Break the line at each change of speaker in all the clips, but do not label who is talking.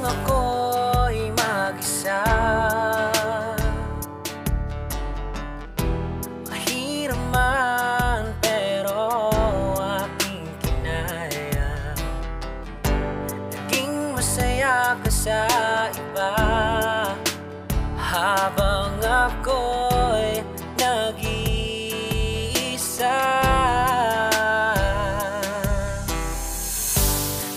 ako'y mag-isa. Mahirap man pero aking kinaya. Naging masaya ka sa iba habang ako'y nag-iisa.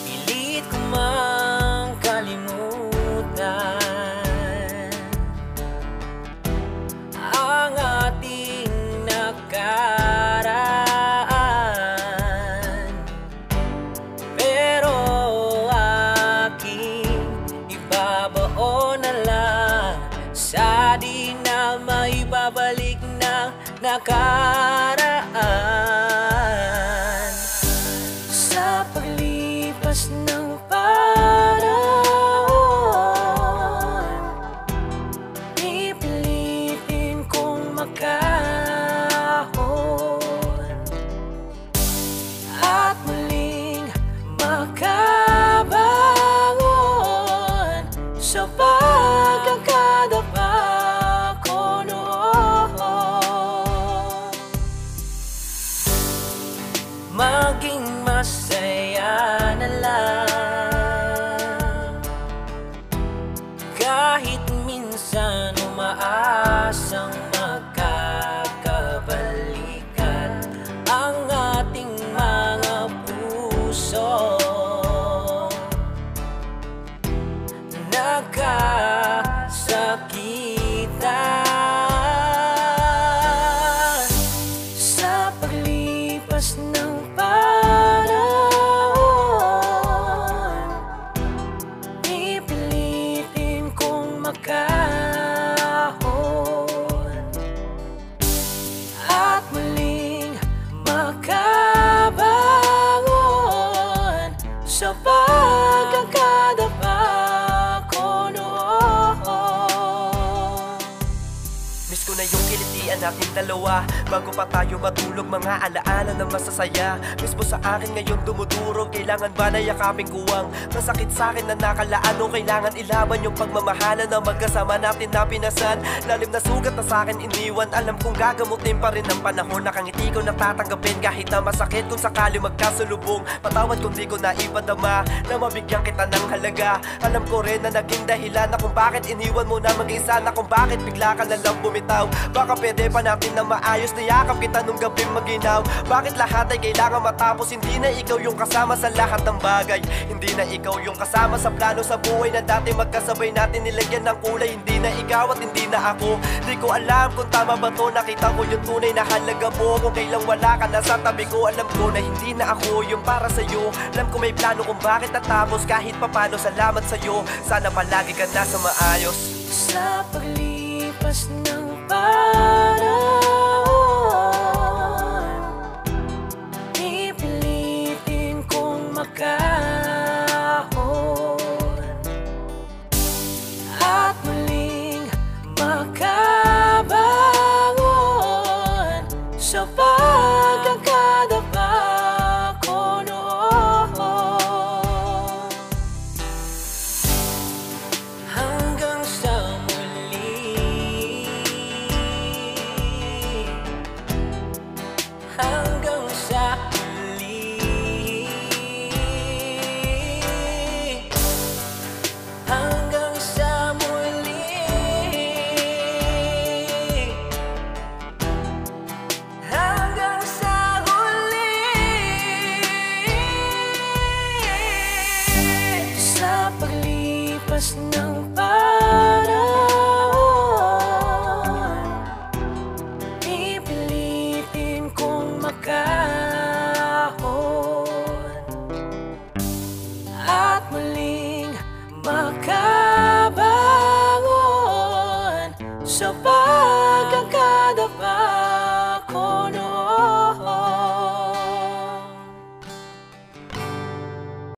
Pilit ko mang kalimutan ang ating nakaraan, pero aking ibabaon na lang sa di na maibabalik na nakaraan. Sa paglipas ng panahon, pipilitin kong makahon at muling makabangon sa pagkakadapa ko noon. Maging masaya na lang, kahit minsan umaasang magkakabalikan ang ating mga puso. Nagkasakitan sa paglipas ng panahon, pipilitin kong makahon at muling makabangon sa pagkakadapa ko noon.
Miss ko na yung kilitian nating dalawa bago pa tayo matulog, mga alaala na masasaya. Mismo sa akin ngayon dumudurog, kailangan ba na yakapin kuwang masakit sa'kin na nakalaan o kailangan ilaban yung pagmamahalan na magkasama natin na pinasan. Lalim na sugat na sa'kin iniwan, alam kong gagamutin pa rin ng panahon. Nakangiti ko natatanggapin kahit na masakit kung sakali magkasulubong. Patawad kung di ko naipadama na mabigyan kita ng halaga. Alam ko rin na naging dahilan na kung bakit iniwan mo na mag-isa, na kung bakit bigla ka na lang bumitaw. Baka pwede pa natin na maayos, niyakap kita nung gabing maginaw. Bakit lahat ay kailangan matapos, hindi na ikaw yung kasama sa lahat ng bagay. Hindi na ikaw yung kasama sa plano sa buhay na dati magkasabay natin nilagyan ng kulay. Hindi na ikaw at hindi na ako. Di ko alam kung tama ba to, nakita ko yung tunay na halaga mo. Kung kailang wala ka na sa tabi ko, alam ko na hindi na ako yung para sa'yo. Alam ko may plano kung bakit natapos, kahit papano salamat sa'yo. Sana palagi ka na sa maayos.
Sa paglipas ng panahon, pipilitin kong makahon at muling makabangon sa pagkakadapa ko noon. Hanggang sa hanggang sa huli, hanggang sa muli, hanggang sa huli. Sa paglipas ng panahon, pipilitin kong makahon at muling